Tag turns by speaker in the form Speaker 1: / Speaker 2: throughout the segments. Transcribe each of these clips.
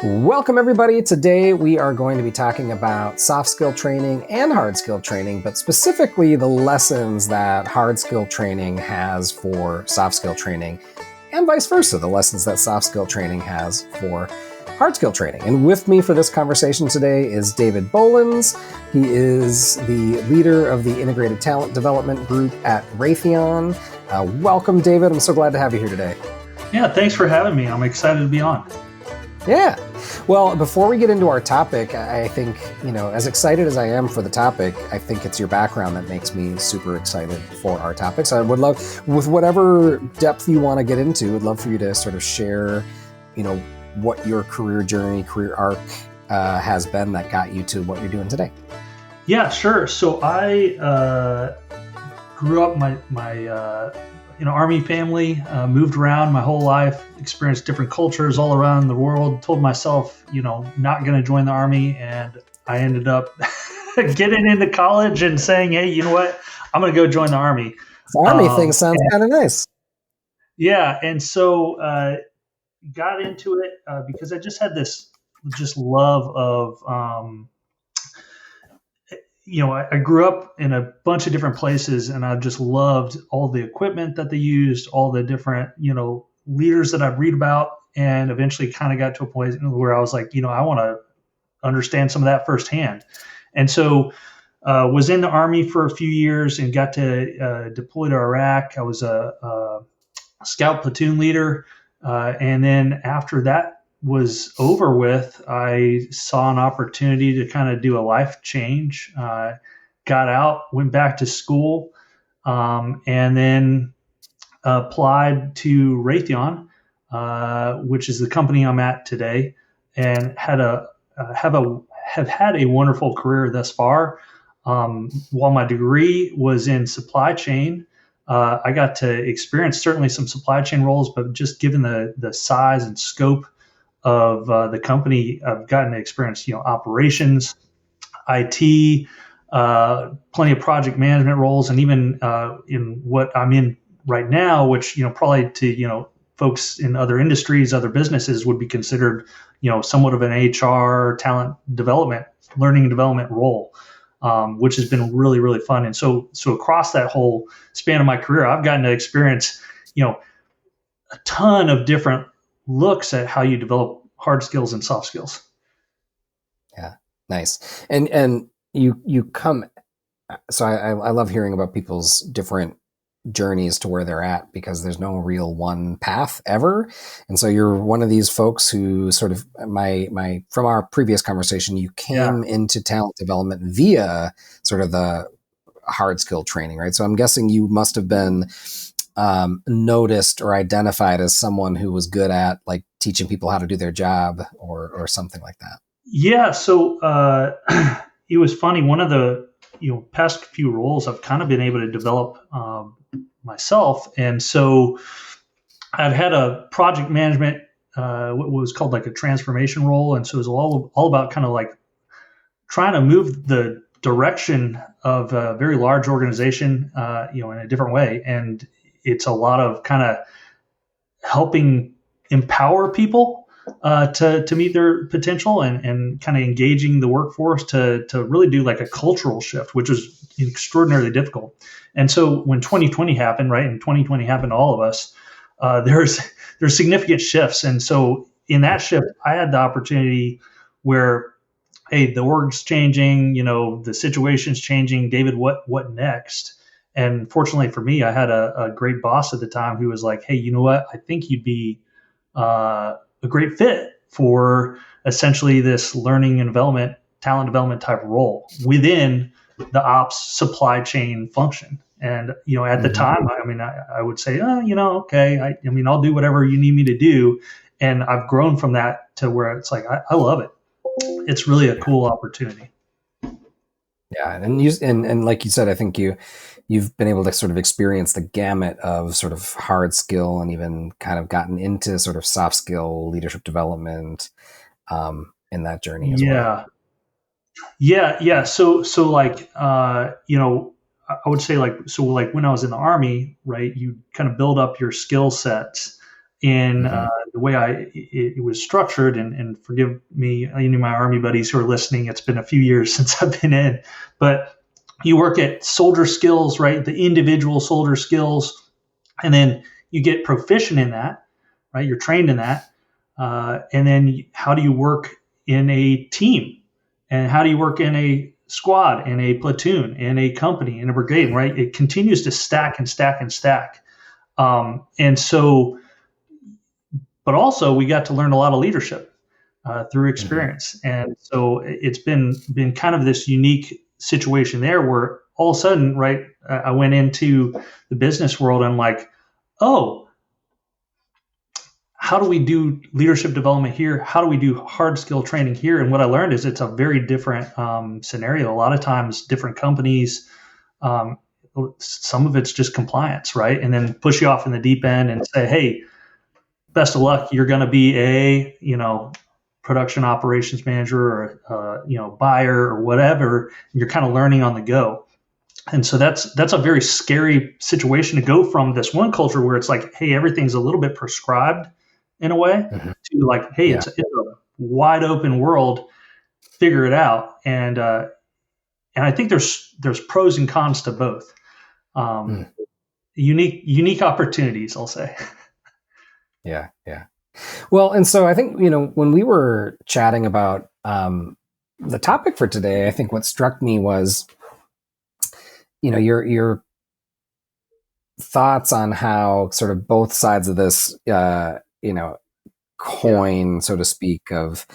Speaker 1: Welcome, everybody. Today we are going to be talking about soft skill training and hard skill training, but specifically the lessons that hard skill training has for soft skill training, and vice versa, the lessons that soft skill training has for hard skill training. And with me for this conversation today is David Boland. He is the leader of the Integrated Talent Development Group at Raytheon. Welcome, David. I'm so glad to have you here today.
Speaker 2: Yeah, thanks for having me. I'm excited to be on.
Speaker 1: Yeah. Well, before we get into our topic, I think, as excited as I am for the topic, I think it's your background that makes me super excited for our topic. So I would love, with whatever depth you want to get into, I'd love for you to sort of share, what your career journey, career arc has been that got you to what you're doing today.
Speaker 2: Yeah, sure. So I grew up my Army family, moved around my whole life, experienced different cultures all around the world, told myself, not going to join the Army. And I ended up getting into college and saying, hey, you know what? I'm going to go join the Army.
Speaker 1: The Army thing sounds kind of nice.
Speaker 2: Yeah. And so got into it because I just had this love of, I grew up in a bunch of different places, and I just loved all the equipment that they used, all the different, leaders that I'd read about, and eventually kind of got to a point where I was like, I want to understand some of that firsthand. And so was in the Army for a few years and got to deploy to Iraq. I was a scout platoon leader. And then after that was over with, I saw an opportunity to kind of do a life change, got out, went back to school, and then applied to Raytheon, which is the company I'm at today, and have had a wonderful career thus far. While my degree was in supply chain, I got to experience certainly some supply chain roles, but just given the size and scope of the company, I've gotten to experience, operations, IT, plenty of project management roles, and even in what I'm in right now, which, probably to, folks in other industries, other businesses would be considered, somewhat of an HR, talent development, learning and development role, which has been really, really fun. And so across that whole span of my career, I've gotten to experience, a ton of different looks at how you develop hard skills and soft skills.
Speaker 1: Yeah, nice. And you come. So I love hearing about people's different journeys to where they're at, because there's no real one path ever. And so you're one of these folks who sort of from our previous conversation, you came into talent development via sort of the hard skill training, right? So I'm guessing you must have been noticed or identified as someone who was good at like teaching people how to do their job or something like that.
Speaker 2: Yeah. So it was funny. One of the past few roles I've kind of been able to develop myself, and so I've had a project management, what was called like a transformation role, and so it was all about kind of like trying to move the direction of a very large organization, in a different way. And it's a lot of kind of helping empower people to meet their potential and kind of engaging the workforce to really do like a cultural shift, which was extraordinarily difficult. And so when 2020 happened, right, and 2020 happened to all of us, there's significant shifts. And so in that shift, I had the opportunity where, hey, the org's changing, the situation's changing. David, what next? And fortunately for me, I had a great boss at the time who was like, hey, you know what? I think you'd be a great fit for essentially this learning and development, talent development type role within the ops supply chain function. And, at the time, I would say, okay, I'll do whatever you need me to do. And I've grown from that to where it's like, I love it. It's really a cool opportunity.
Speaker 1: Yeah. And like you said, I think you've been able to sort of experience the gamut of sort of hard skill and even kind of gotten into sort of soft skill leadership development in that journey as well.
Speaker 2: Yeah. So like, I would say like when I was in the Army, right, you kind of build up your skill sets in
Speaker 1: Mm-hmm.
Speaker 2: the way it was structured. And forgive me, any of my Army buddies who are listening, it's been a few years since I've been in, but you work at soldier skills, right? The individual soldier skills, and then you get proficient in that, right? You're trained in that. And then how do you work in a team? And how do you work in a squad, in a platoon, in a company, in a brigade, right? It continues to stack and stack and stack. And so, but also we got to learn a lot of leadership through
Speaker 1: Mm-hmm.
Speaker 2: experience. And so it's been kind of this unique situation there where all of a sudden, right, I went into the business world. And I'm like, oh, how do we do leadership development here? How do we do hard skill training here? And what I learned is it's a very different scenario. A lot of times, different companies, um, some of it's just compliance, right? And then push you off in the deep end and say, hey, best of luck. You're going to be a, production operations manager or, buyer or whatever. And you're kind of learning on the go. And so that's a very scary situation to go from this one culture where it's like, hey, everything's a little bit prescribed in a way,
Speaker 1: Mm-hmm.
Speaker 2: to like, hey,
Speaker 1: Yeah.
Speaker 2: it's a wide open world, figure it out. And I think there's pros and cons to both. Um,
Speaker 1: Mm.
Speaker 2: unique opportunities, I'll say.
Speaker 1: Yeah. Yeah. Well, and so I think, when we were chatting about the topic for today, I think what struck me was, your thoughts on how sort of both sides of this, coin, so to speak, of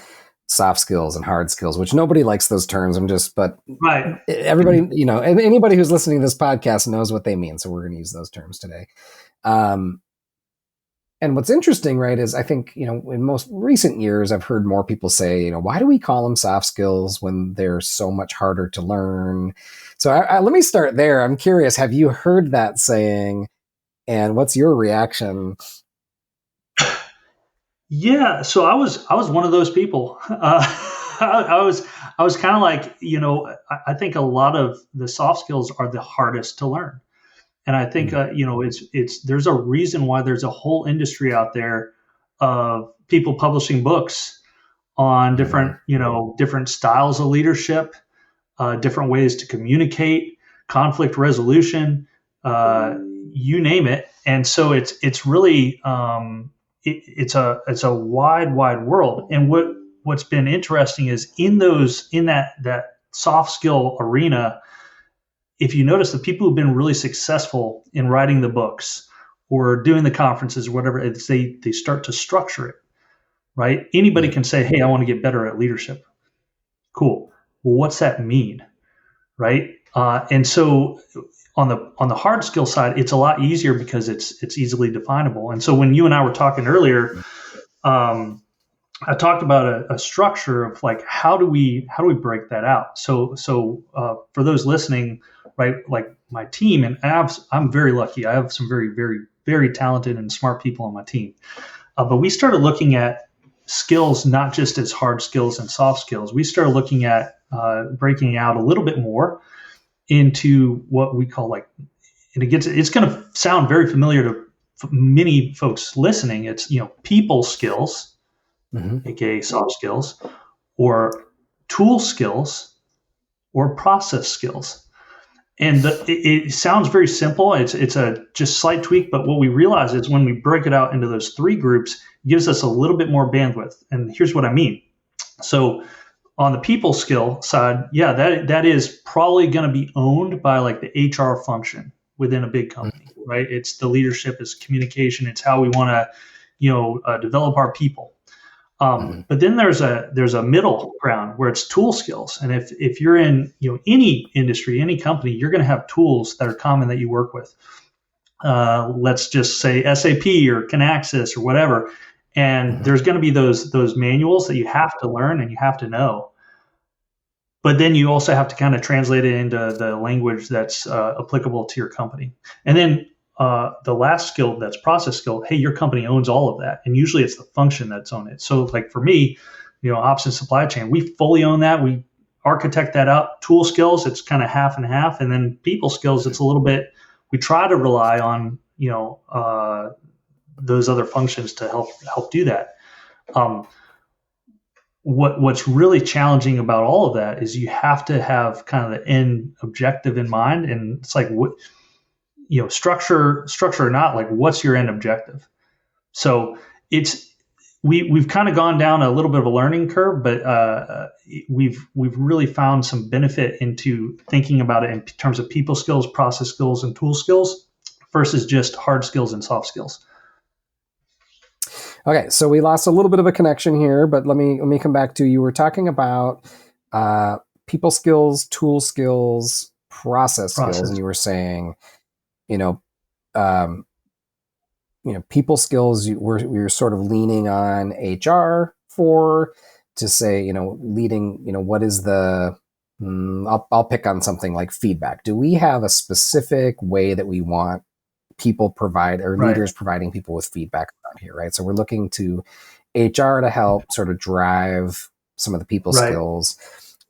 Speaker 1: soft skills and hard skills, which nobody likes those terms. But
Speaker 2: Right.
Speaker 1: everybody, anybody who's listening to this podcast knows what they mean. So we're going to use those terms today. And what's interesting, right, is I think, in most recent years, I've heard more people say, why do we call them soft skills when they're so much harder to learn? So let me start there. I'm curious, have you heard that saying, and what's your reaction?
Speaker 2: Yeah, so I was one of those people. I was kind of like, I think a lot of the soft skills are the hardest to learn. And I think
Speaker 1: Mm,
Speaker 2: it's there's a reason why there's a whole industry out there of people publishing books on
Speaker 1: mm,
Speaker 2: different styles of leadership, different ways to communicate, conflict resolution, you name it. And so it's really it's a wide world. And what's been interesting is in that soft skill arena, if you notice, the people who've been really successful in writing the books or doing the conferences or whatever, they start to structure it, right? Anybody
Speaker 1: mm,
Speaker 2: can say, hey, I want to get better at leadership. Cool. Well, what's that mean, right? And so on the hard skill side, it's a lot easier because it's easily definable. And so when you and I were talking earlier, um, I talked about a structure of like how do we break that out. So for those listening, right, like my team, and I'm very lucky. I have some very very very talented and smart people on my team. But we started looking at skills not just as hard skills and soft skills. We started looking at breaking out a little bit more into what we call like, and it's going to sound very familiar to many folks listening. It's people skills,
Speaker 1: mm,
Speaker 2: aka soft skills, or tool skills, or process skills. And it sounds very simple. It's a just slight tweak, but what we realize is when we break it out into those three groups, it gives us a little bit more bandwidth. And here's what I mean. So on the people skill side, yeah, that is probably going to be owned by like the HR function within a big company, right? It's the leadership, it's communication, it's how we want to, develop our people.
Speaker 1: mm,
Speaker 2: But then there's a middle ground where it's tool skills, and if you're in any industry, any company, you're going to have tools that are common that you work with. Let's just say SAP or Kinaxis or whatever, and
Speaker 1: mm,
Speaker 2: there's going to be those manuals that you have to learn and you have to know. But then you also have to kind of translate it into the language that's applicable to your company. And then the last skill, that's process skill. Hey, your company owns all of that, and usually it's the function that's on it. So, like for me, ops and supply chain, we fully own that. We architect that out. Tool skills, it's kind of half and half, and then people skills, it's a little bit. We try to rely on those other functions to help do that. Um, what's really challenging about all of that is you have to have kind of the end objective in mind, and it's like, what, structure or not, like, what's your end objective? So it's we've kind of gone down a little bit of a learning curve, but we've really found some benefit into thinking about it in terms of people skills, process skills, and tool skills versus just hard skills and soft skills.
Speaker 1: Okay, so we lost a little bit of a connection here, but let me come back to, you were talking about people skills, tool skills, process skills, and you were saying, people skills, we were sort of leaning on HR to say, leading, what is the, I'll pick on something like feedback. Do we have a specific way that we want people provide, or leaders providing people with feedback around here, right? So we're looking to HR to help sort of drive some of the people skills,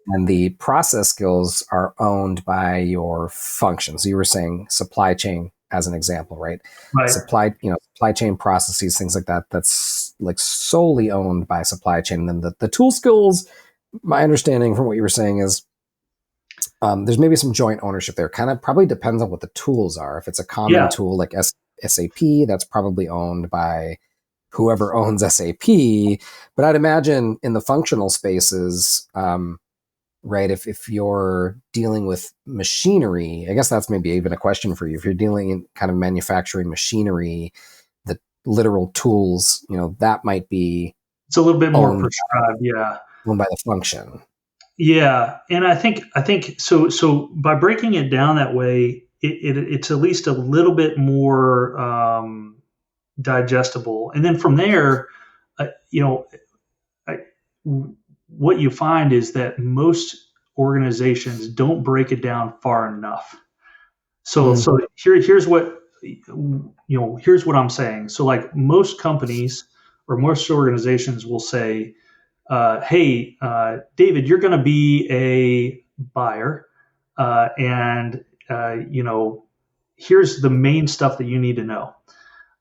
Speaker 1: and the process skills are owned by your function. So you were saying supply chain as an example, right? Supply chain processes, things like that, that's like solely owned by supply chain. And then the tool skills, my understanding from what you were saying is there's maybe some joint ownership there. Kind of probably depends on what the tools are. If it's a common tool like SAP, that's probably owned by whoever owns SAP. But I'd imagine in the functional spaces, right, if you're dealing with machinery, I guess that's maybe even a question for you. If you're dealing in kind of manufacturing machinery, the literal tools, that might be,
Speaker 2: it's a little bit more prescribed,
Speaker 1: owned by the function.
Speaker 2: Yeah, and I think so by breaking it down that way, it's at least a little bit more digestible. And then from there, what you find is that most organizations don't break it down far enough. So here's what here's what I'm saying. So like most companies or most organizations will say, hey, David, you're going to be a buyer, and here's the main stuff that you need to know.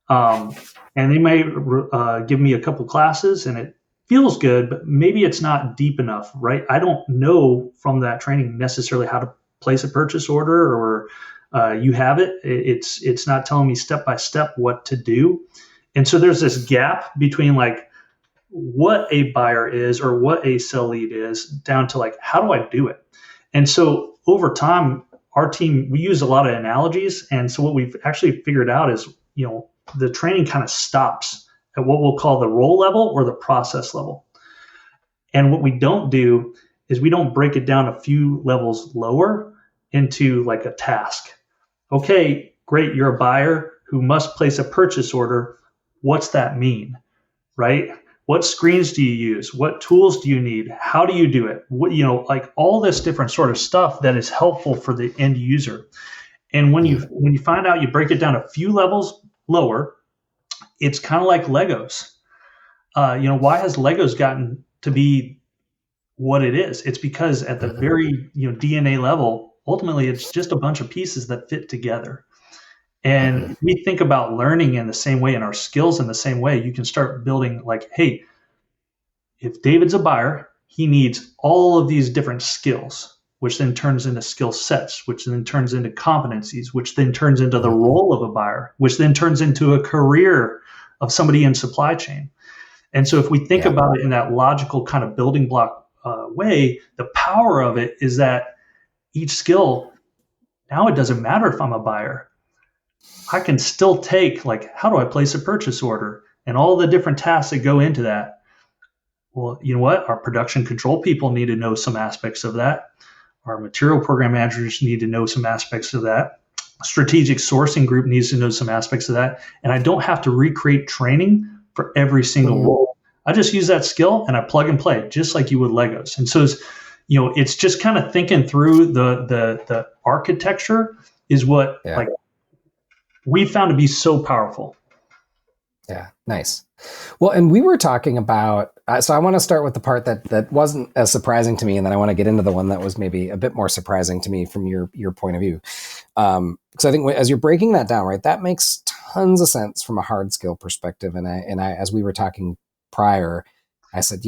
Speaker 2: And they may give me a couple classes, and it feels good, but maybe it's not deep enough, right? I don't know from that training necessarily how to place a purchase order, or you have it. It's not telling me step by step what to do. And so there's this gap between like what a buyer is or what a sell lead is down to like, how do I do it? And so over time, our team, we use a lot of analogies. And so what we've actually figured out is, the training kind of stops at what we'll call the role level or the process level. And what we don't do is we don't break it down a few levels lower into like a task. Okay, great. You're a buyer who must place a purchase order. What's that mean? Right? What screens do you use? What tools do you need? How do you do it? What, like all this different sort of stuff that is helpful for the end user. And when you find out you break it down a few levels lower, it's kind of like Legos. Why has Legos gotten to be what it is? It's because at the very DNA level, ultimately, it's just a bunch of pieces that fit together. And we think about learning in the same way and our skills in the same way. You can start building like, hey, if David's a buyer, he needs all of these different skills, which then turns into skill sets, which then turns into competencies, which then turns into the role of a buyer, which then turns into a career of somebody in supply chain. And so if we think about it in that logical kind of building block way, the power of it is that each skill, now it doesn't matter if I'm a buyer. I can still take like, how do I place a purchase order and all the different tasks that go into that. Well, you know what? Our production control people need to know some aspects of that. Our material program managers need to know some aspects of that. Strategic sourcing group needs to know some aspects of that. And I don't have to recreate training for every single role. I just use that skill and I plug and play just like you would Legos. And so it's just kind of thinking through the architecture is what like we found to be so powerful.
Speaker 1: Yeah, nice. Well, and we were talking about, so I want to start with the part that wasn't as surprising to me, and then I want to get into the one that was maybe a bit more surprising to me from your point of view. Because I think as you're breaking that down, right, that makes tons of sense from a hard skill perspective. And I, as we were talking prior, I said,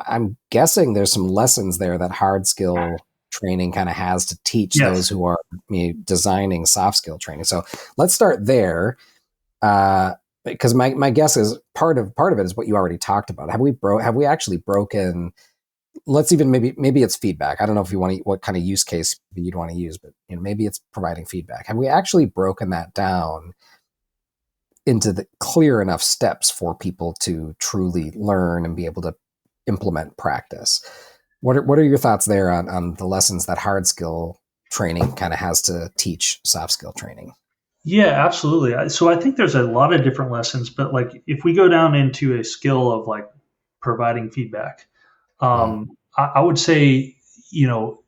Speaker 1: I'm guessing there's some lessons there that hard skill training kind of has to teach those
Speaker 2: Yes.
Speaker 1: who are designing soft skill training. So let's start there. Because my guess is part of it is what you already talked about. Have we actually broken? Let's even maybe it's feedback. I don't know if you want to, what kind of use case you'd want to use, but maybe it's providing feedback. Have we actually broken that down into the clear enough steps for people to truly learn and be able to implement practice? What are your thoughts there on the lessons that hard skill training kind of has to teach soft skill training?
Speaker 2: Yeah, absolutely. So I think there's a lot of different lessons, but like if we go down into a skill of like providing feedback,
Speaker 1: Mm-hmm.
Speaker 2: I would say, you know,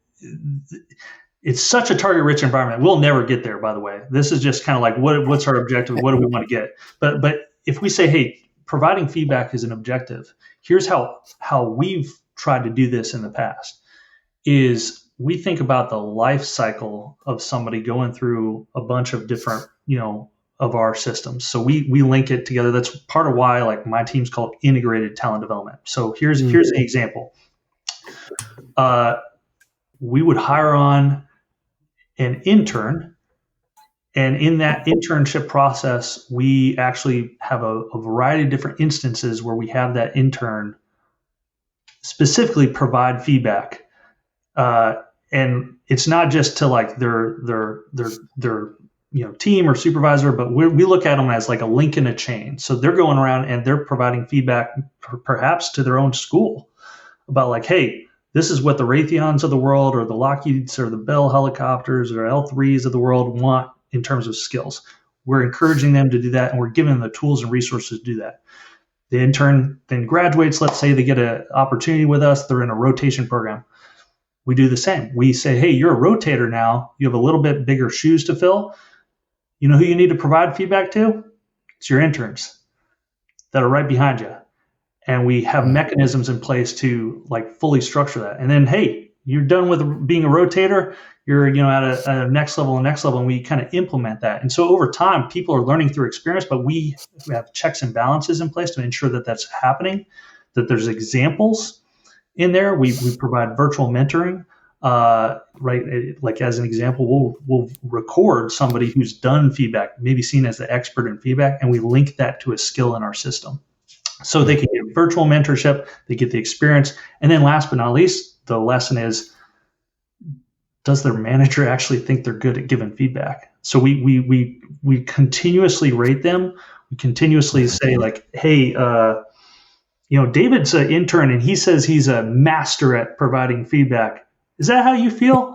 Speaker 2: it's such a target rich environment. We'll never get there, by the way. This is just kind of like what's our objective? What do we want to get? But if we say, hey, providing feedback is an objective, here's how we've tried to do this in the past is we think about the life cycle of somebody going through a bunch of different, of our systems. So we link it together. That's part of why like my team's called integrated talent development. So here's an example. Uh, we would hire on an intern, and in that internship process, we actually have a variety of different instances where we have that intern specifically provide feedback. And it's not just to like their team or supervisor, but we look at them as like a link in a chain. So they're going around and they're providing feedback perhaps to their own school about like, hey, this is what the Raytheons of the world or the Lockheeds or the Bell helicopters or L3s of the world want in terms of skills. We're encouraging them to do that, and we're giving them the tools and resources to do that. The intern then graduates. Let's say they get an opportunity with us. They're in a rotation program. We do the same. We say, hey, you're a rotator now. You have a little bit bigger shoes to fill. You know who you need to provide feedback to? It's your interns that are right behind you. And we have mechanisms in place to like fully structure that. And then, hey, you're done with being a rotator. You're at a next level, and we kind of implement that. And so over time, people are learning through experience, but we have checks and balances in place to ensure that that's happening. That there's examples in there. We provide virtual mentoring. Right, like as an example, we'll record somebody who's done feedback, maybe seen as the expert in feedback, and we link that to a skill in our system. So they can get virtual mentorship, they get the experience, and then last but not least, the lesson is: does their manager actually think they're good at giving feedback? So we continuously rate them. We continuously say like, hey, David's an intern and he says he's a master at providing feedback. Is that how you feel?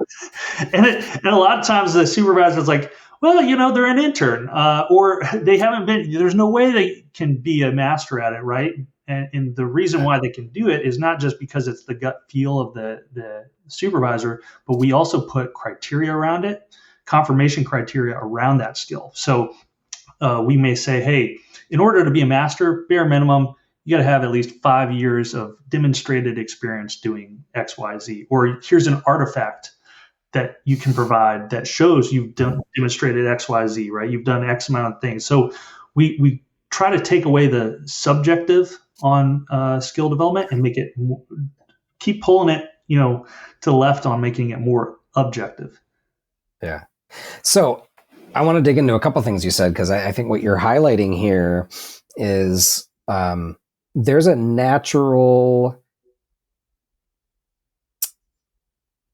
Speaker 2: And a lot of times the supervisor's like, well, they're an intern, or they haven't been. There's no way they can be a master at it, right? And the reason why they can do it is not just because it's the gut feel of the supervisor, but we also put criteria around it, confirmation criteria around that skill. So we may say, hey, in order to be a master, bare minimum, you got to have at least 5 years of demonstrated experience doing X, Y, Z. Or here's an artifact that you can provide that shows you've demonstrated X, Y, Z, right? You've done X amount of things. So we try to take away the subjective on skill development and make it keep pulling it, to the left on making it more objective.
Speaker 1: Yeah. So I want to dig into a couple things you said, because I think what you're highlighting here is there's a natural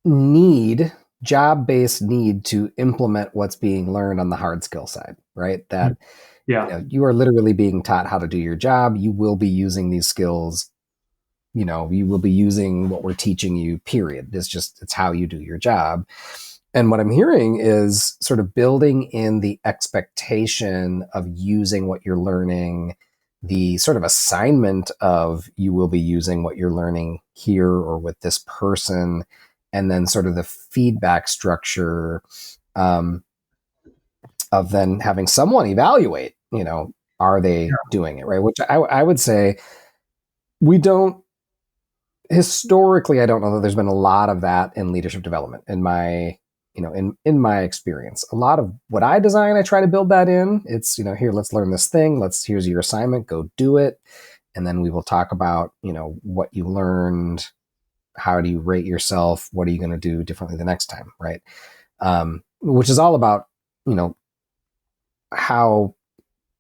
Speaker 1: need, job-based need to implement what's being learned on the hard skill side, right? That you are literally being taught how to do your job. You will be using these skills. You will be using what we're teaching you, period. It's how you do your job. And what I'm hearing is sort of building in the expectation of using what you're learning, the sort of assignment of you will be using what you're learning here or with this person, and then sort of the feedback structure of then having someone evaluate, are they doing it right? Which I would say we don't, historically, I don't know that there's been a lot of that in leadership development in my in my experience, a lot of what I design, I try to build that in. It's, here, let's learn this thing. Here's your assignment, go do it. And then we will talk about, what you learned. How do you rate yourself? What are you going to do differently the next time? Right. Which is all about, how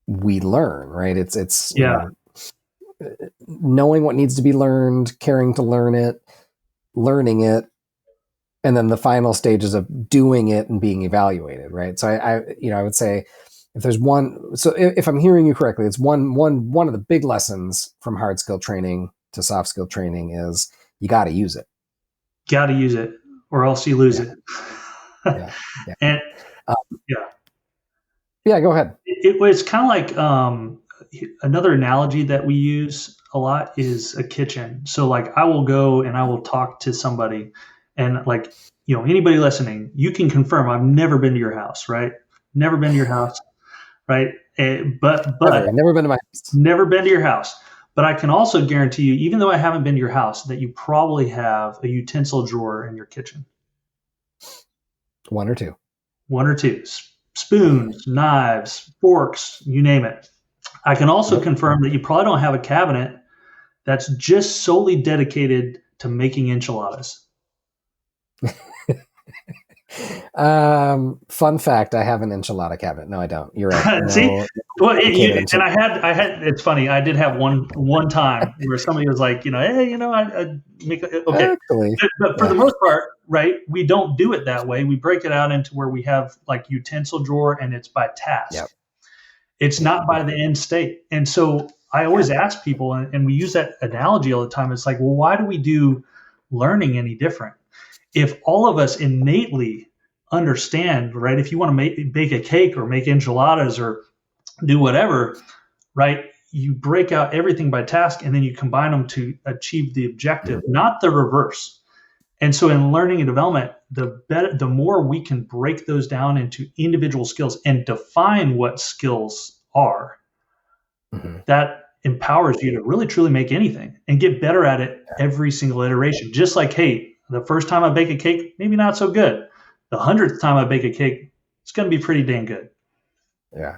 Speaker 1: we learn, right? It's,
Speaker 2: Yeah.
Speaker 1: knowing what needs to be learned, caring to learn it, learning it, and then the final stages of doing it and being evaluated, right? So I would say if there's one, so if I'm hearing you correctly, it's one of the big lessons from hard skill training to soft skill training is you got to use it.
Speaker 2: Got to use it or else you lose
Speaker 1: Yeah,
Speaker 2: it.
Speaker 1: yeah, yeah.
Speaker 2: And
Speaker 1: Uh,
Speaker 2: yeah,
Speaker 1: yeah, go ahead.
Speaker 2: it's kind of like another analogy that we use a lot is a kitchen. So like I will go and I will talk to somebody and like, anybody listening, you can confirm I've never been to your house, right? Never been to your house, right? But
Speaker 1: Never been to my house.
Speaker 2: never been to your house. But I can also guarantee you, even though I haven't been to your house, that you probably have a utensil drawer in your kitchen.
Speaker 1: One or two.
Speaker 2: One or two. Spoons, knives, forks, you name it. I can also confirm that you probably don't have a cabinet that's just solely dedicated to making enchiladas.
Speaker 1: Fun fact: I have an enchilada cabinet. No, I don't. You're right. No,
Speaker 2: See, well, and
Speaker 1: enchilada.
Speaker 2: I had. It's funny. I did have one time where somebody was like, hey, I make okay,
Speaker 1: Actually,
Speaker 2: but for
Speaker 1: yeah,
Speaker 2: the most part, right? We don't do it that way. We break it out into where we have like utensil drawer, and it's by task.
Speaker 1: yep,
Speaker 2: It's
Speaker 1: yep,
Speaker 2: not by
Speaker 1: yep.
Speaker 2: the end state. And so I
Speaker 1: Yeah.
Speaker 2: always ask people, and we use that analogy all the time. It's like, well, why do we do learning any different? If all of us innately understand, right? If you want to bake a cake or make enchiladas or do whatever, right? You break out everything by task and then you combine them to achieve the objective, not the reverse. And so in learning and development, the more we can break those down into individual skills and define what skills are,
Speaker 1: Mm-hmm.
Speaker 2: that empowers you to really truly make anything and get better at it every single iteration. Just like, hey, the first time I bake a cake, maybe not so good. The 100th time I bake a cake, it's going to be pretty dang good.
Speaker 1: Yeah.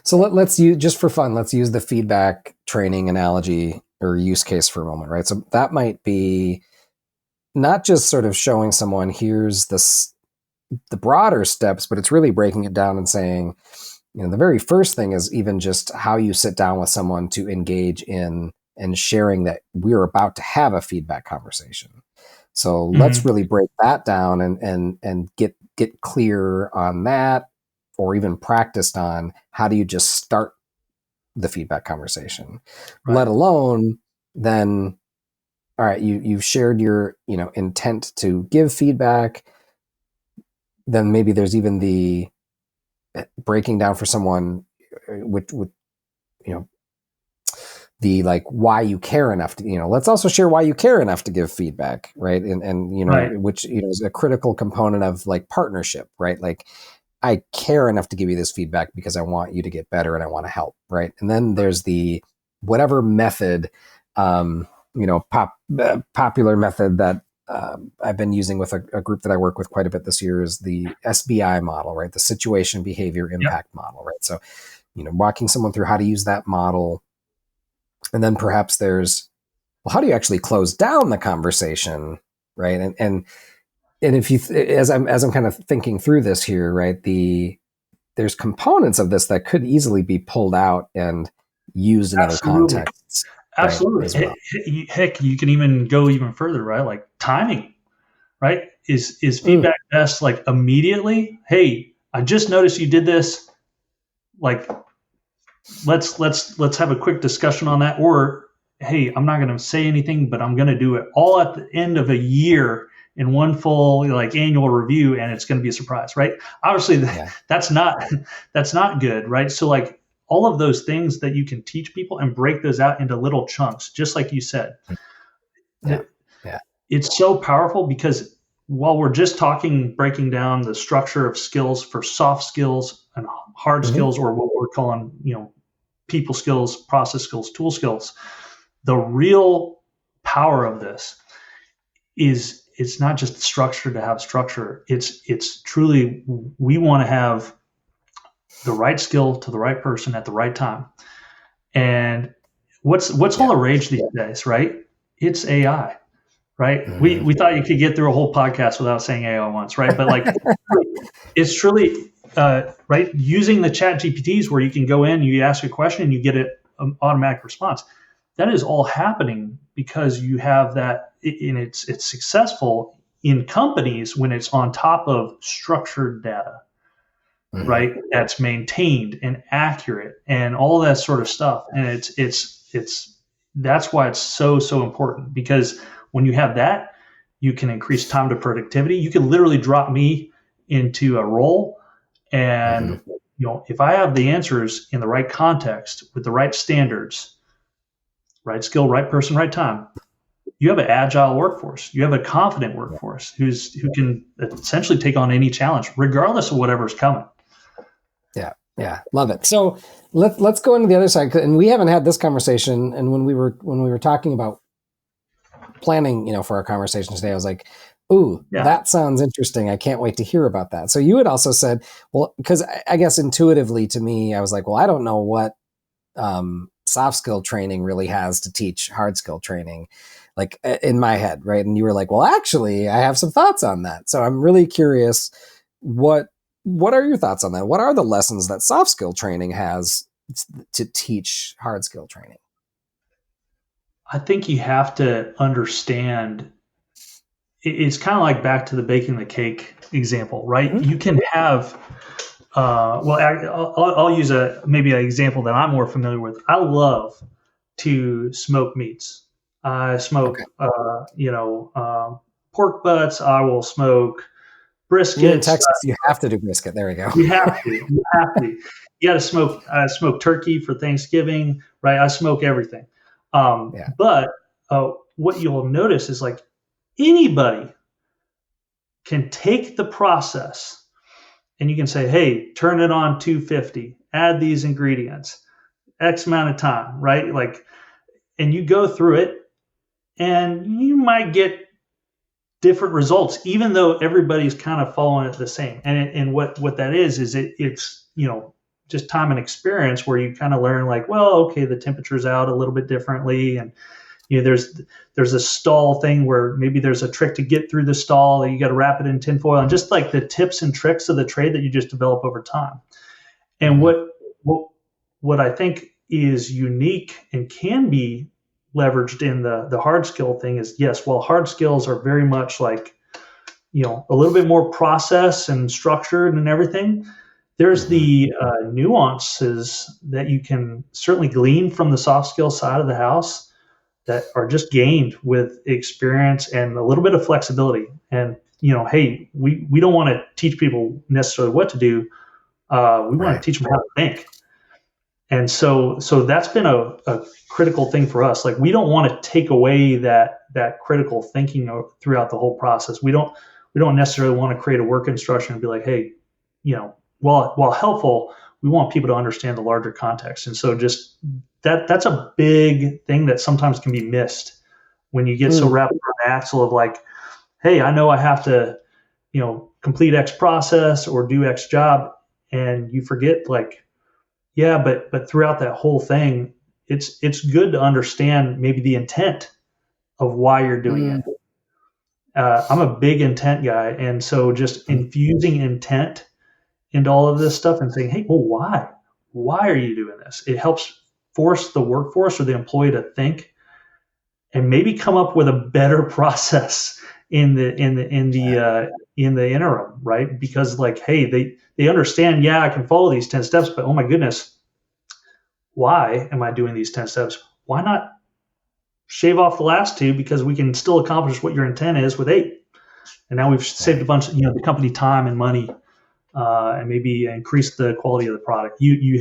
Speaker 1: So let's use, just for fun, let's use the feedback training analogy or use case for a moment, right? So that might be not just sort of showing someone here's the broader steps, but it's really breaking it down and saying, the very first thing is even just how you sit down with someone to engage in and sharing that we're about to have a feedback conversation. So let's really break that down and get clear on that, or even practiced on how do you just start the feedback conversation,
Speaker 2: Right.
Speaker 1: let alone then, all right, you've shared your intent to give feedback. Then maybe there's even the breaking down for someone with the like why you care enough to, let's also share why you care enough to give feedback, right? And
Speaker 2: Right.
Speaker 1: which is a critical component of like partnership, right? Like I care enough to give you this feedback because I want you to get better and I want to help, right? And then there's the whatever method, popular method that I've been using with a group that I work with quite a bit this year is the SBI model, right? The situation, behavior, impact model, right? So, walking someone through how to use that model. And then perhaps there's, well, how do you actually close down the conversation, right? And if you, as I'm kind of thinking through this here, right, there's components of this that could easily be pulled out and used in other
Speaker 2: Absolutely.
Speaker 1: contexts, right,
Speaker 2: Absolutely.
Speaker 1: as well.
Speaker 2: Heck, you can even go even further, right? Like timing, right? Is
Speaker 1: Mm,
Speaker 2: feedback best like immediately? Hey, I just noticed you did this. Like, let's have a quick discussion on that. Or, hey, I'm not going to say anything, but I'm going to do it all at the end of a year in one full like annual review, and it's going to be a surprise, right? Obviously,
Speaker 1: yeah.
Speaker 2: that's not that's not good, right? So like all of those things that you can teach people and break those out into little chunks, just like you said.
Speaker 1: Yeah. Yeah.
Speaker 2: It's so powerful because while we're just talking, breaking down the structure of skills for soft skills and hard
Speaker 1: Mm-hmm.
Speaker 2: skills, or what we're calling, people skills, process skills, tool skills, the real power of this is it's not just structure to have structure. It's truly, we want to have the right skill to the right person at the right time. And what's all the rage these days, right? It's AI, right?
Speaker 1: Mm-hmm.
Speaker 2: We thought you could get through a whole podcast without saying AI once, right? But like, it's truly right, using the chat GPTs where you can go in, you ask a question, and you get an automatic response. That is all happening because you have that, and it's successful in companies when it's on top of structured data,
Speaker 1: Mm-hmm.
Speaker 2: right? That's maintained and accurate and all that sort of stuff. And it's that's why it's so important, because when you have that, you can increase time to productivity. You can literally drop me into a role, and
Speaker 1: Mm-hmm.
Speaker 2: if I have the answers in the right context with the right standards, right skill, right person, right time, you have an agile workforce. You have a confident workforce who can essentially take on any challenge, regardless of whatever's coming.
Speaker 1: Yeah, love it. So let's go into the other side, and we haven't had this conversation. And when we were talking about planning, for our conversation today, I was like, "Ooh, that sounds interesting. I can't wait to hear about that." So you had also said, well, because I guess intuitively to me, I was like, well, I don't know what soft skill training really has to teach hard skill training, like in my head, right? And you were like, well, actually, I have some thoughts on that. So I'm really curious, what are your thoughts on that? What are the lessons that soft skill training has to teach hard skill training?
Speaker 2: I think you have to understand. It's kind of like back to the baking the cake example, right?
Speaker 1: Mm-hmm.
Speaker 2: You can have, I'll use maybe an example that I'm more familiar with. I love to smoke meats. I smoke, pork butts. I will smoke
Speaker 1: You're in
Speaker 2: briskets.
Speaker 1: Texas. You have to do brisket. There we go.
Speaker 2: You have to. You have to. You got to smoke. I smoke turkey for Thanksgiving, right? I smoke everything. But what you'll notice is like anybody can take the process, and you can say, hey, turn it on 250, add these ingredients, X amount of time, right? Like, and you go through it, and you might get different results, even though everybody's kind of following it the same. And what that is it's just time and experience where you kind of learn like, well, okay, the temperature's out a little bit differently, and there's a stall thing where maybe there's a trick to get through the stall that you got to wrap it in tinfoil, and just like the tips and tricks of the trade that you just develop over time. And what I think is unique and can be leveraged in the hard skill thing is, yes, while hard skills are very much like, a little bit more process and structured and everything, there's the nuances that you can certainly glean from the soft skill side of the house that are just gained with experience and a little bit of flexibility. And, hey, we don't want to teach people necessarily what to do. We want to teach them how to think. And so that's been a critical thing for us. Like, we don't want to take away that critical thinking throughout the whole process. We don't necessarily want to create a work instruction and be like, hey, while helpful, we want people to understand the larger context. And so just that's a big thing that sometimes can be missed when you get so wrapped around the axle of like, hey, I know I have to, complete X process or do X job. And you forget like, yeah, but throughout that whole thing, it's good to understand maybe the intent of why you're doing it. I'm a big intent guy. And so just infusing intent into all of this stuff and saying, hey, well, why? Why are you doing this? It helps force the workforce or the employee to think and maybe come up with a better process in the interim, right? Because like, hey, they understand, yeah, I can follow these 10 steps, but oh my goodness, why am I doing these 10 steps? Why not shave off the last 2, because we can still accomplish what your intent is with 8. And now we've saved a bunch of, the company time and money, and maybe increase the quality of the product. You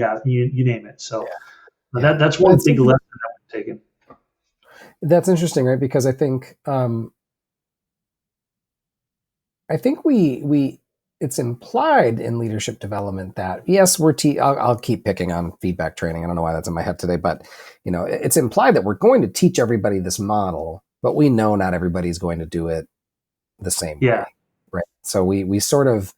Speaker 2: name it. So that's one big lesson that we've taken.
Speaker 1: That's interesting, right? Because I think we it's implied in leadership development that yes, I'll keep picking on feedback training. I don't know why that's in my head today, but it's implied that we're going to teach everybody this model, but we know not everybody's going to do it the same
Speaker 2: Yeah.
Speaker 1: way, right? So we sort of,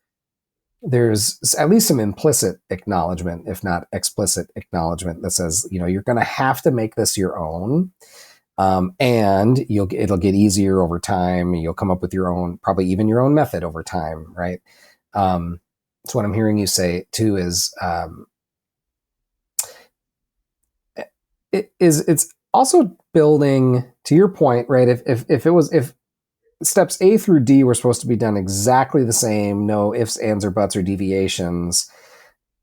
Speaker 1: there's at least some implicit acknowledgement, if not explicit acknowledgement, that says, you're going to have to make this your own. And it'll get easier over time. You'll come up with your own, probably even your own method over time, right? So what I'm hearing you say too is, it's also building, to your point, right? If steps A through D were supposed to be done exactly the same, no ifs, ands, or buts, or deviations,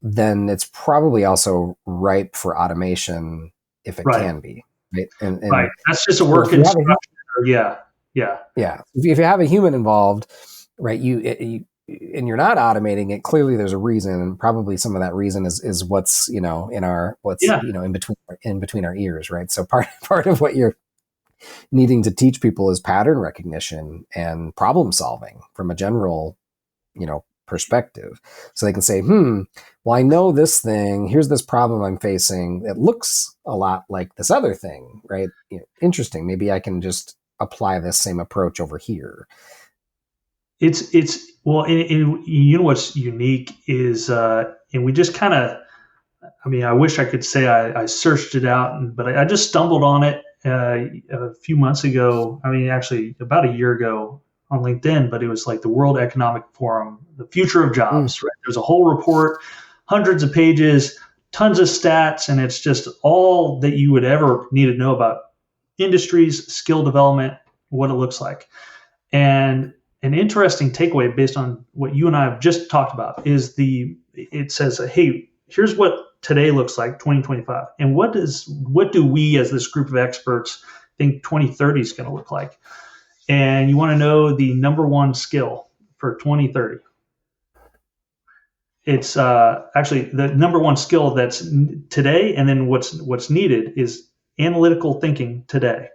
Speaker 1: then it's probably also ripe for automation if it
Speaker 2: Right.
Speaker 1: can be, right?
Speaker 2: Right.
Speaker 1: And
Speaker 2: That's just a
Speaker 1: so
Speaker 2: work
Speaker 1: if you have a,
Speaker 2: instruction. Yeah. Yeah.
Speaker 1: yeah, if you have a human involved, right, and you're not automating it, clearly there's a reason, and probably some of that reason is what's in our what's
Speaker 2: Yeah.
Speaker 1: in between our ears, right? So part of what you're needing to teach people is pattern recognition and problem solving from a general perspective, so they can say, well, I know this thing, here's this problem I'm facing, it looks a lot like this other thing, right? Interesting, maybe I can just apply this same approach over here.
Speaker 2: It's well, and you know what's unique is, and we just kind of, I mean, I wish I could say I searched it out, but I just stumbled on it a few months ago. I mean, actually, about a year ago on LinkedIn, but it was like the World Economic Forum, the future of
Speaker 1: Mm.
Speaker 2: jobs. Right? There's a whole report, hundreds of pages, tons of stats, and it's just all that you would ever need to know about industries, skill development, what it looks like. And an interesting takeaway based on what you and I have just talked about is it says, hey, here's what today looks like, 2025, and what do we as this group of experts think 2030 is going to look like? And you want to know the number one skill for 2030. It's actually the number one skill that's today, and then what's needed is analytical thinking today,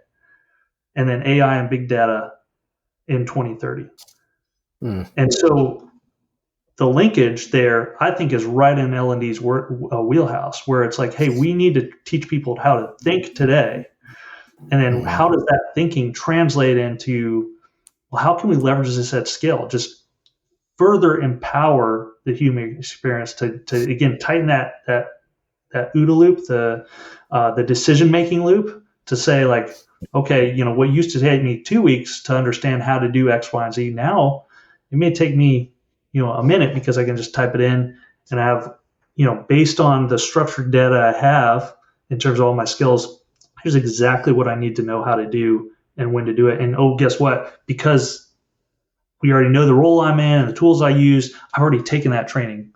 Speaker 2: and then AI and big data in 2030.
Speaker 1: Mm.
Speaker 2: And so the linkage there, I think, is right in L&D's wheelhouse, where it's like, hey, we need to teach people how to think today. And then how does that thinking translate into, well, how can we leverage this at scale? Just further empower the human experience to again, tighten that OODA loop, the decision-making loop, to say like, okay, what used to take me 2 weeks to understand how to do X, Y, and Z, now it may take me, a minute, because I can just type it in and I have, based on the structured data I have in terms of all my skills, here's exactly what I need to know how to do and when to do it. And oh, guess what? Because we already know the role I'm in and the tools I use, I've already taken that training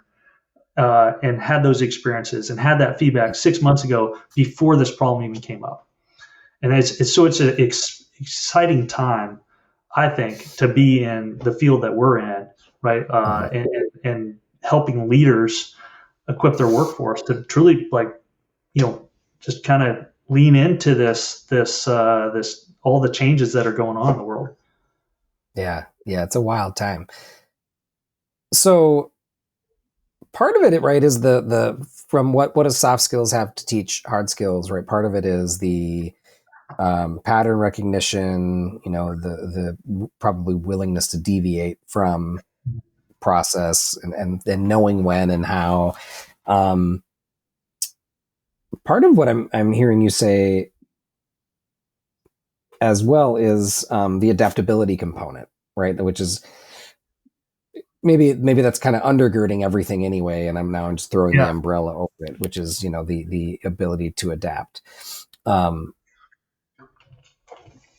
Speaker 2: and had those experiences and had that feedback 6 months ago before this problem even came up. And it's an exciting time, I think, to be in the field that we're in, right? And helping leaders equip their workforce to truly, like, just kind of lean into this all the changes that are going on in the world.
Speaker 1: Yeah, it's a wild time. So part of it, right, is the from what does soft skills have to teach hard skills, right? Part of it is the pattern recognition, the probably willingness to deviate from process, and knowing when and how. Part of what I'm hearing you say as well is the adaptability component, right? Which is maybe that's kind of undergirding everything anyway, and I'm just throwing the umbrella over it, which is the ability to adapt.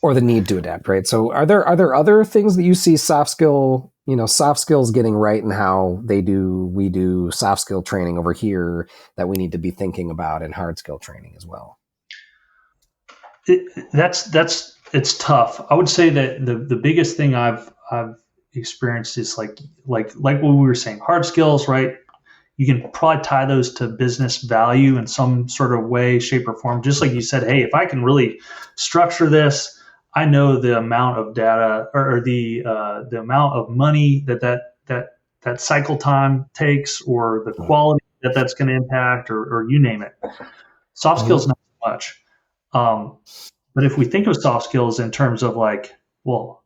Speaker 1: Or the need to adapt, right? So are there other things that you see soft skills getting right, and how we do soft skill training over here that we need to be thinking about in hard skill training as well?
Speaker 2: It's tough. I would say that the biggest thing I've experienced is like what we were saying, hard skills, right? You can probably tie those to business value in some sort of way, shape, or form. Just like you said, hey, if I can really structure this, I know the amount of data or the amount of money that cycle time takes, or the quality that's going to impact, or you name it. Soft skills, not so much. But if we think of soft skills in terms of like, well,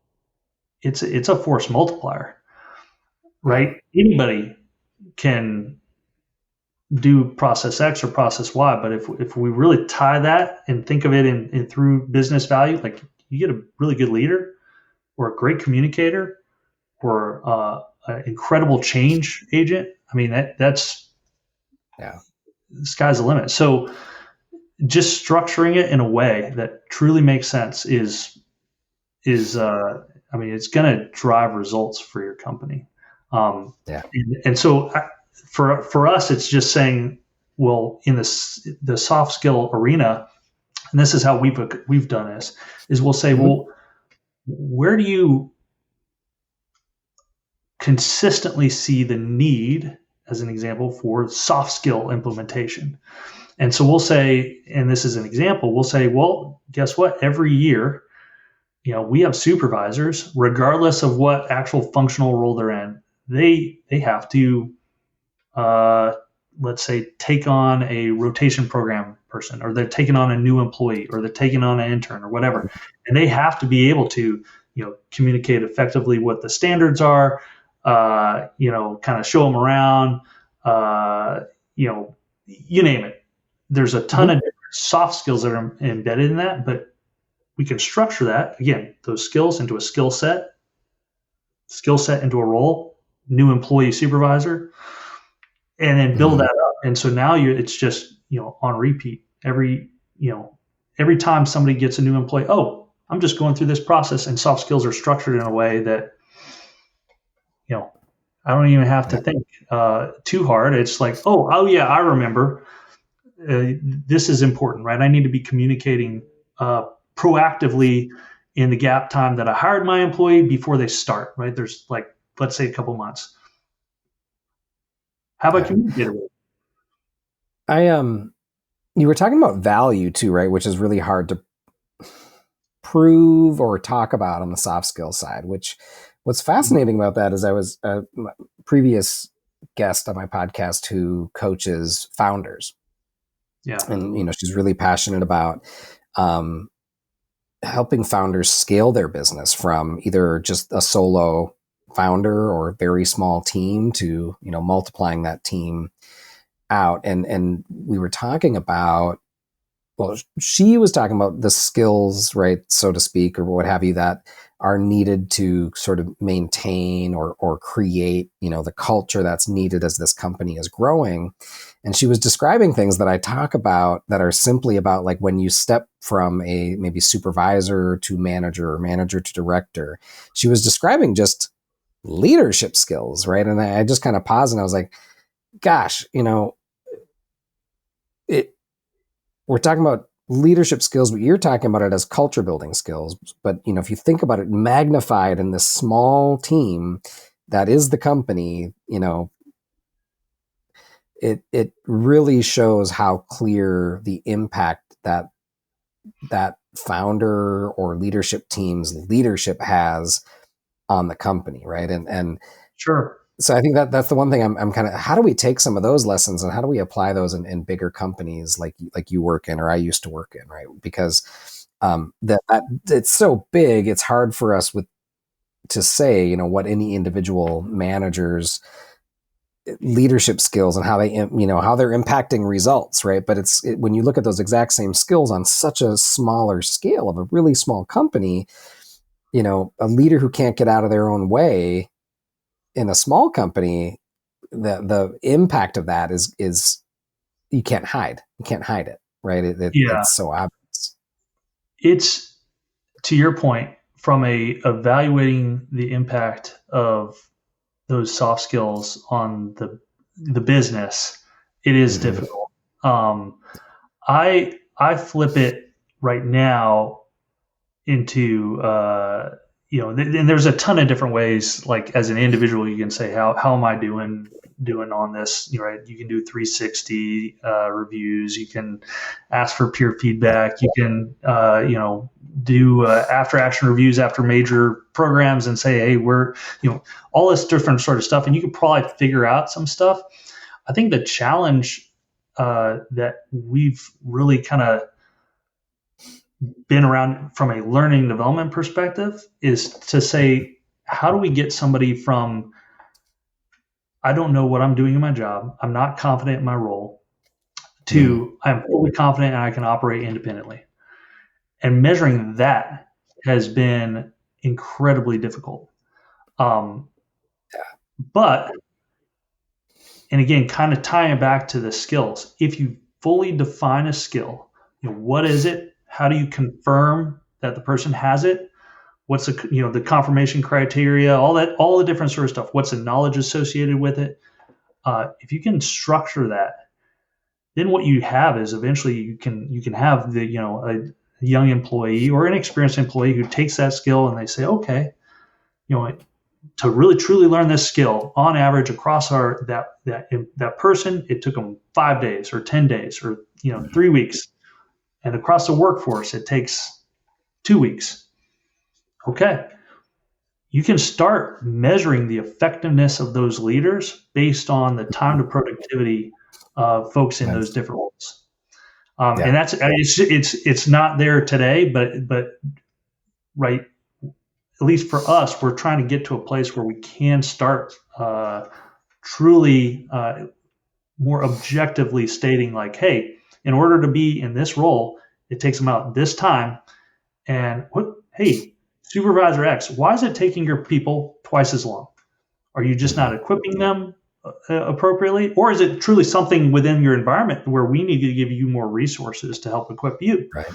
Speaker 2: it's a force multiplier,
Speaker 1: Yeah.
Speaker 2: right? Anybody can do process X or process Y, but if we really tie that and think of it in through business value, like you get a really good leader or a great communicator or an incredible change agent. I mean, that's
Speaker 1: Yeah.
Speaker 2: the sky's the limit. So just structuring it in a way that truly makes sense is I mean, it's going to drive results for your company.
Speaker 1: Yeah.
Speaker 2: And so for us, it's just saying, well, in the soft skill arena, and this is how we've done this, is we'll say,
Speaker 1: Hmm.
Speaker 2: well, where do you consistently see the need, as an example, for soft skill implementation? And so we'll say, and this is an example, we'll say, well, guess what? Every year, we have supervisors, regardless of what actual functional role they're in, they have to, uh, let's say, take on a rotation program person, or they're taking on a new employee, or they're taking on an intern, or whatever, and they have to be able to, communicate effectively what the standards are, kind of show them around, you know, you name it. There's a ton of
Speaker 1: Hmm.
Speaker 2: different soft skills that are embedded in that, but we can structure that again, those skills into a skill set into a role, new employee supervisor, and then build that
Speaker 1: Hmm.
Speaker 2: up. And so now it's just on repeat every time somebody gets a new employee. Oh, I'm just going through this process, and soft skills are structured in a way that you know I don't even have to
Speaker 1: Yeah.
Speaker 2: think too hard. It's like, oh yeah, I remember. This is important, right? I need to be communicating proactively in the gap time that I hired my employee before they start, right? There's like, let's say a couple months. Have I
Speaker 1: Yeah.
Speaker 2: communicated with?
Speaker 1: I You were talking about value too, right? Which is really hard to prove or talk about on the soft skill side. Which what's fascinating about that is I was a previous guest on my podcast who coaches founders,
Speaker 2: Yeah,
Speaker 1: and she's really passionate about um, helping founders scale their business from either just a solo founder or a very small team to multiplying that team out. And we were talking about, well, she was talking about the skills, right, so to speak, or what have you, that are needed to sort of maintain or create, the culture that's needed as this company is growing. And she was describing things that I talk about that are simply about, like, when you step from a maybe supervisor to manager or manager to director. She was describing just leadership skills, right? And I just kind of paused and I was like, gosh, it we're talking about leadership skills, but you're talking about it as culture building skills. But if you think about it magnified in this small team that is the company, it really shows how clear the impact that founder or leadership team's leadership has on the company, right? And
Speaker 2: sure.
Speaker 1: so I think that's the one thing I'm kind of, how do we take some of those lessons and how do we apply those in bigger companies like you work in, or I used to work in, right? Because that it's so big, it's hard for us to say, what any individual manager's leadership skills and how how they're impacting results, right? But when you look at those exact same skills on such a smaller scale of a really small company, a leader who can't get out of their own way in a small company, the impact of that is you can't hide it, right?
Speaker 2: Yeah,
Speaker 1: It's so obvious.
Speaker 2: it's to your point from a evaluating the impact of those soft skills on the business. It is
Speaker 1: Mm-hmm.
Speaker 2: difficult. I flip it right now into and there's a ton of different ways. Like as an individual, you can say how am I doing on this, right? You can do 360 reviews, you can ask for peer feedback, you can do after action reviews after major programs and say, hey, we're all this different sort of stuff, and you could probably figure out some stuff. I think the challenge that we've really kind of been around from a learning development perspective is to say, how do we get somebody from, I don't know what I'm doing in my job, I'm not confident in my role, to I'm fully confident and I can operate independently. And measuring that has been incredibly difficult. But, and again, kind of tying it back to the skills, if you fully define a skill, what is it? How do you confirm that the person has it? What's the confirmation criteria, all the different sort of stuff. What's the knowledge associated with it? If you can structure that, then what you have is eventually you can have a young employee or an experienced employee who takes that skill and they say, okay, to really truly learn this skill, on average across that person, it took them 5 days or 10 days or 3 weeks, and across the workforce it takes 2 weeks. Okay, you can start measuring the effectiveness of those leaders based on the time to productivity of folks in those different roles. And that's it's not there today, but right, at least for us, we're trying to get to a place where we can start truly more objectively stating like, hey, in order to be in this role, it takes about this time. And hey, Supervisor X, why is it taking your people twice as long? Are you just not equipping them appropriately? Or is it truly something within your environment where we need to give you more resources to help equip you?
Speaker 1: Right.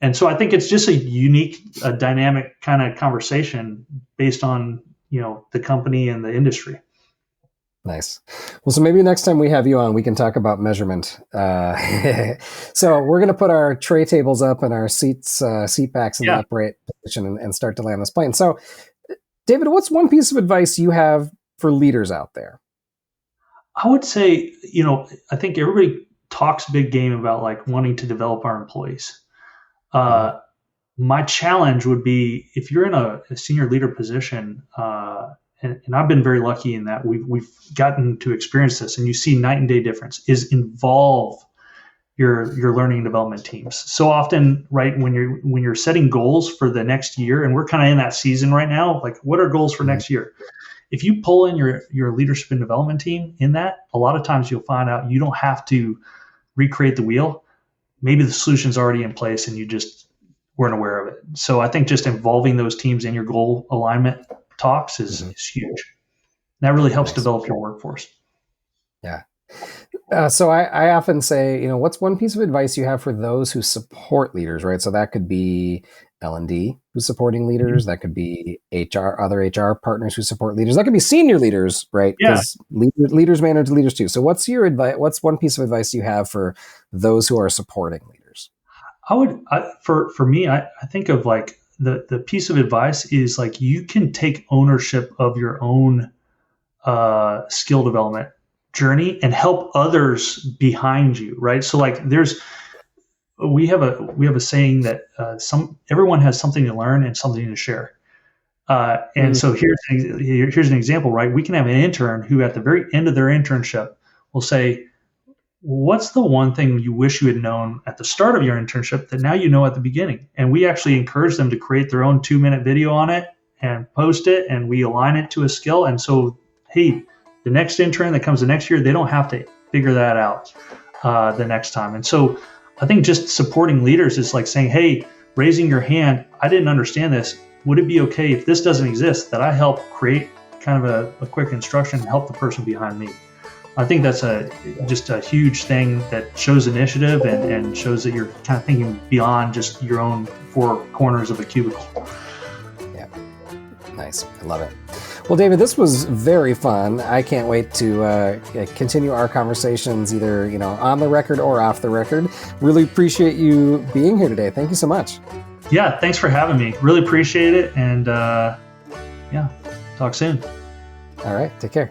Speaker 2: And so I think it's just a unique, dynamic kind of conversation based on, the company and the industry.
Speaker 1: Nice. Well, so maybe next time we have you on, we can talk about measurement. So we're going to put our tray tables up and our seat backs in the upright position and start to land this plane. So, David, what's one piece of advice you have for leaders out there?
Speaker 2: I would say, I think everybody talks big game about like wanting to develop our employees. My challenge would be if you're in a senior leader position, and I've been very lucky in that we've gotten to experience this, and you see night and day difference, is involve your learning and development teams. So often, right, when you're setting goals for the next year, and we're kind of in that season right now, like what are goals for next year? If you pull in your leadership and development team in that, a lot of times you'll find out you don't have to recreate the wheel. Maybe the solution's already in place and you just weren't aware of it. So I think just involving those teams in your goal alignment talks is huge. That really helps develop your workforce.
Speaker 1: Yeah. So I often say, what's one piece of advice you have for those who support leaders, right? So that could be L&D who's supporting leaders. That could be other HR partners who support leaders. That could be senior leaders, right? Because leaders manage leaders too. So what's your advice? What's one piece of advice you have for those who are supporting leaders?
Speaker 2: For me, I think of like the piece of advice is like you can take ownership of your own skill development journey and help others behind you, right? So like we have a saying that everyone has something to learn and something to share. And so here's an example, right? We can have an intern who at the very end of their internship will say, what's the one thing you wish you had known at the start of your internship that now you know at the beginning? And we actually encourage them to create their own 2-minute video on it and post it, and we align it to a skill. And so, hey, the next intern that comes the next year, they don't have to figure that out the next time. And so I think just supporting leaders is like saying, hey, raising your hand, I didn't understand this. Would it be okay if this doesn't exist, that I help create kind of a quick instruction and help the person behind me? I think that's just a huge thing that shows initiative and shows that you're kind of thinking beyond just your own 4 corners of a cubicle.
Speaker 1: Yeah, nice. I love it. Well, David, this was very fun. I can't wait to continue our conversations either on the record or off the record. Really appreciate you being here today. Thank you so much.
Speaker 2: Yeah, thanks for having me. Really appreciate it. And talk soon.
Speaker 1: All right, take care.